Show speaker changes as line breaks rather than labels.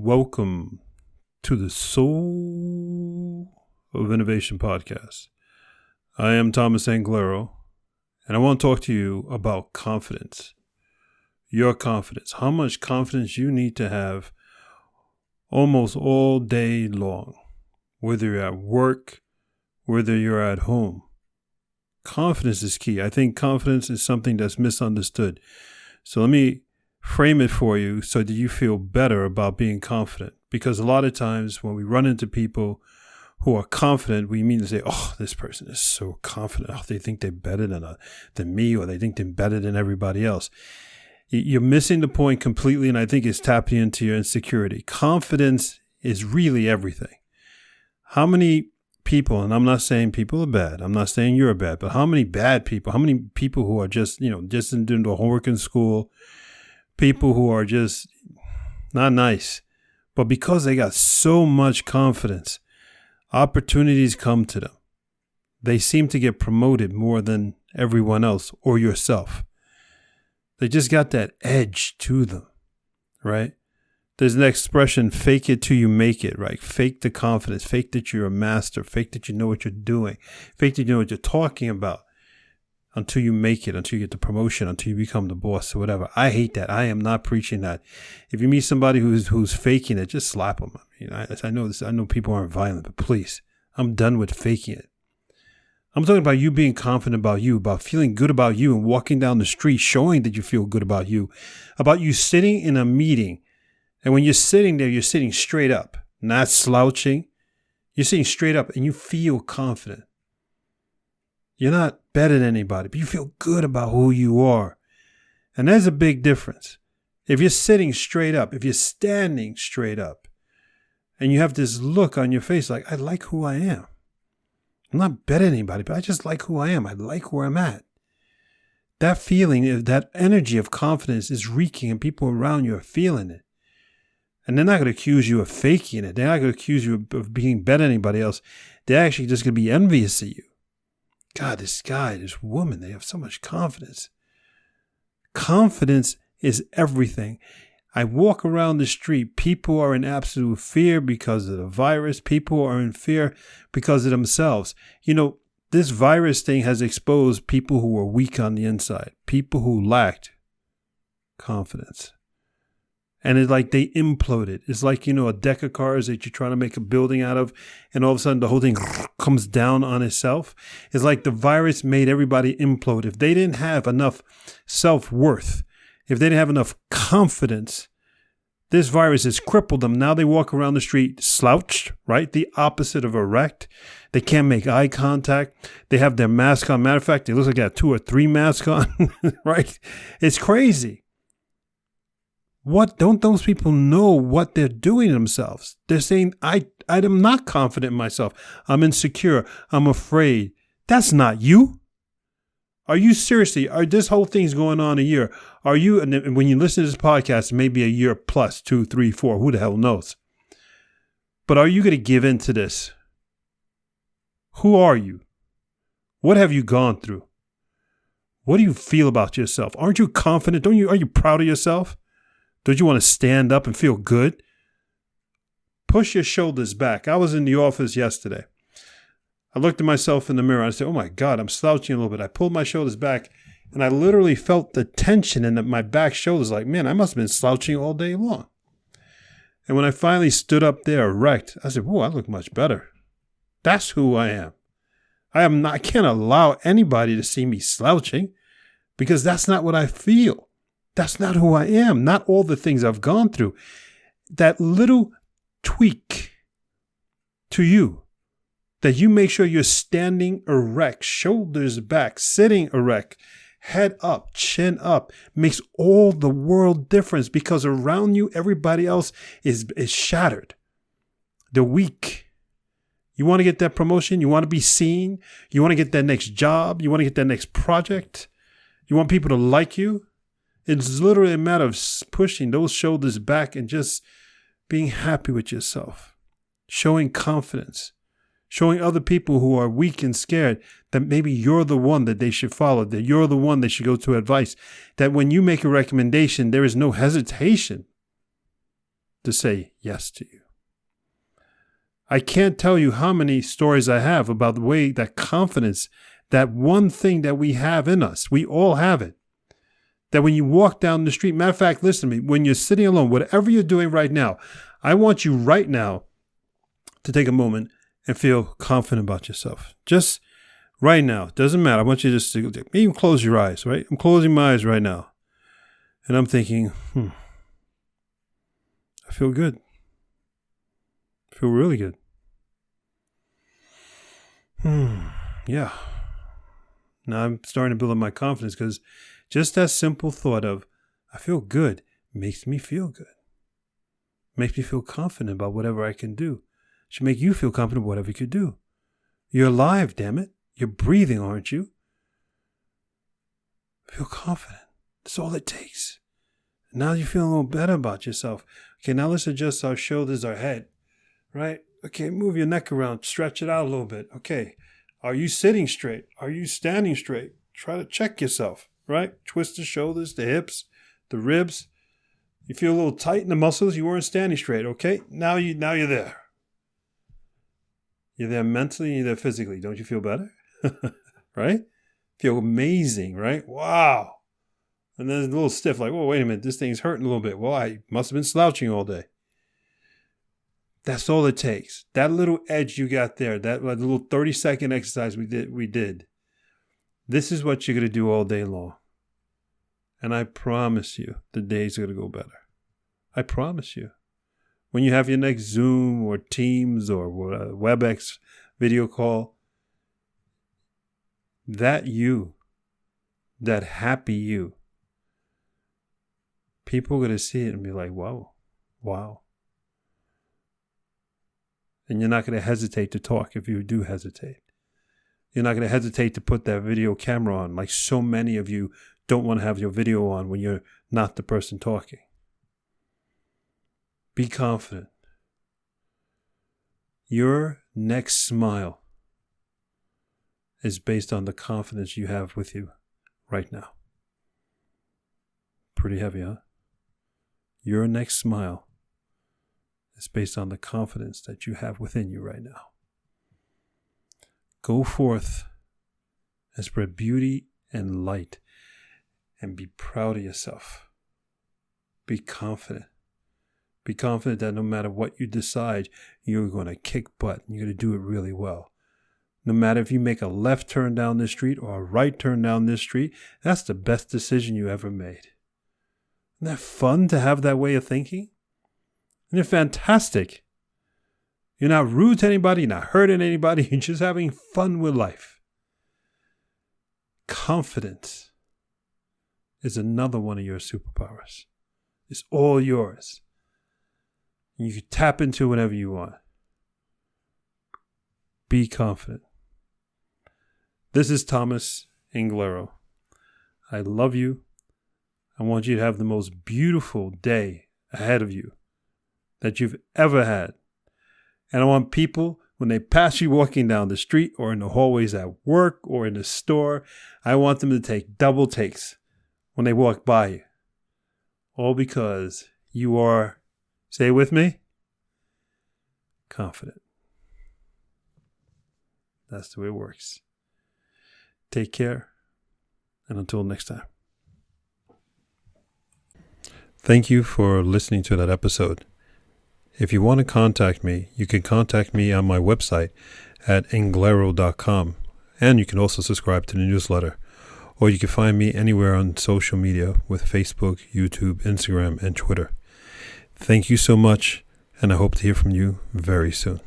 Welcome to the Soul of Innovation podcast. I am Thomas Anglero, and I want to talk to you about confidence. Your confidence. How much confidence you need to have almost all day long, whether you're at work, whether you're at home. Confidence is key. I think confidence is something that's misunderstood. So let me frame it for you so that you feel better about being confident. Because a lot of times when we run into people who are confident, we mean to say, oh, this person is so confident. Oh, they think they're better than me, or they think they're better than everybody else. You're missing the point completely, and I think it's tapping into your insecurity. Confidence is really everything. How many people, and I'm not saying people are bad, I'm not saying you're bad, but how many bad people, how many people who are just doing the homework in school, people who are just not nice, but because they got so much confidence, opportunities come to them. They seem to get promoted more than everyone else or yourself. They just got that edge to them, right? There's an expression, fake it till you make it, right? Fake the confidence, fake that you're a master, fake that you know what you're doing, fake that you know what you're talking about. Until you make it, until you get the promotion, until you become the boss or whatever. I hate that. I am not preaching that. If you meet somebody who's faking it, just slap them. I know this. I know people aren't violent, but please, I'm done with faking it. I'm talking about you being confident about you, about feeling good about you and walking down the street showing that you feel good about you sitting in a meeting. And when you're sitting there, you're sitting straight up, not slouching. You're sitting straight up and you feel confident. You're not better than anybody, but you feel good about who you are. And there's a big difference. If you're sitting straight up, if you're standing straight up, and you have this look on your face like, I like who I am. I'm not better than anybody, but I just like who I am. I like where I'm at. That feeling, that energy of confidence is reeking, and people around you are feeling it. And they're not going to accuse you of faking it. They're not going to accuse you of being better than anybody else. They're actually just going to be envious of you. God, this guy, this woman, they have so much confidence. Confidence is everything. I walk around the street. People are in absolute fear because of the virus. People are in fear because of themselves. This virus thing has exposed people who are weak on the inside, people who lacked confidence. And it's like they imploded. It's like, a deck of cards that you're trying to make a building out of, and all of a sudden the whole thing comes down on itself. It's like the virus made everybody implode. If they didn't have enough self-worth, if they didn't have enough confidence, this virus has crippled them. Now they walk around the street slouched, right? The opposite of erect. They can't make eye contact. They have their mask on. Matter of fact, it looks like they got 2 or 3 masks on, right? It's crazy. What don't those people know what they're doing to themselves? They're saying, I am not confident in myself. I'm insecure. I'm afraid. That's not you. Are you seriously? This whole thing's going on a year. Are you, and when you listen to this podcast, maybe a year plus, 2, 3, 4, who the hell knows? But are you going to give in to this? Who are you? What have you gone through? What do you feel about yourself? Aren't you confident? Are you proud of yourself? Don't you want to stand up and feel good? Push your shoulders back. I was in the office yesterday. I looked at myself in the mirror. I said, oh my God, I'm slouching a little bit. I pulled my shoulders back and I literally felt the tension in my back shoulders. Like, man, I must have been slouching all day long. And when I finally stood up there erect, I said, whoa, I look much better. That's who I am. I can't allow anybody to see me slouching because that's not what I feel. That's not who I am. Not all the things I've gone through. That little tweak to you, that you make sure you're standing erect, shoulders back, sitting erect, head up, chin up, makes all the world difference because around you, everybody else is shattered. They're weak. You want to get that promotion? You want to be seen? You want to get that next job? You want to get that next project? You want people to like you? It's literally a matter of pushing those shoulders back and just being happy with yourself, showing confidence, showing other people who are weak and scared that maybe you're the one that they should follow, that you're the one they should go to advice, that when you make a recommendation, there is no hesitation. to say yes to you. I can't tell you how many stories I have about the way that confidence, that one thing that we have in us, we all have it. That when you walk down the street, matter of fact, listen to me, when you're sitting alone, whatever you're doing right now, I want you right now to take a moment and feel confident about yourself. Just right now. Doesn't matter. I want you to just even close your eyes, right? I'm closing my eyes right now. And I'm thinking, I feel good. I feel really good. Yeah. Now I'm starting to build up my confidence because just that simple thought of, I feel good, makes me feel good. Makes me feel confident about whatever I can do. Should make you feel confident about whatever you could do. You're alive, damn it. You're breathing, aren't you? Feel confident. That's all it takes. Now you feel a little better about yourself. Okay, now let's adjust our shoulders, our head. Right? Okay, move your neck around. Stretch it out a little bit. Okay. Are you sitting straight? Are you standing straight? Try to check yourself. Right? Twist the shoulders, the hips, the ribs. You feel a little tight in the muscles. You weren't standing straight. Okay? Now you're there. You're there mentally and you're there physically. Don't you feel better? Right? Feel amazing, right? Wow. And then it's a little stiff, like, whoa, wait a minute, this thing's hurting a little bit. Well, I must have been slouching all day. That's all it takes. That little edge you got there, that little 30-second exercise we did. This is what you're going to do all day long. And I promise you, the day's going to go better. I promise you. When you have your next Zoom or Teams or WebEx video call, that you, that happy you, people are going to see it and be like, wow. And you're not going to hesitate to talk if you do hesitate. You're not going to hesitate to put that video camera on, like so many of you don't want to have your video on when you're not the person talking. Be confident. Your next smile is based on the confidence you have with you right now. Pretty heavy, huh? Your next smile is based on the confidence that you have within you right now. Go forth and spread beauty and light and be proud of yourself. Be confident. Be confident that no matter what you decide, you're going to kick butt and you're going to do it really well. No matter if you make a left turn down this street or a right turn down this street, that's the best decision you ever made. Isn't that fun to have that way of thinking? Isn't it fantastic? You're not rude to anybody, you're not hurting anybody, you're just having fun with life. Confidence is another one of your superpowers. It's all yours. And you can tap into whenever you want. Be confident. This is Thomas Anglero. I love you. I want you to have the most beautiful day ahead of you that you've ever had. And I want people, when they pass you walking down the street or in the hallways at work or in the store, I want them to take double takes when they walk by you. All because you are, say it with me, confident. That's the way it works. Take care, and until next time. Thank you for listening to that episode. If you want to contact me, you can contact me on my website at anglero.com, and you can also subscribe to the newsletter, or you can find me anywhere on social media with Facebook, YouTube, Instagram, and Twitter. Thank you so much, and I hope to hear from you very soon.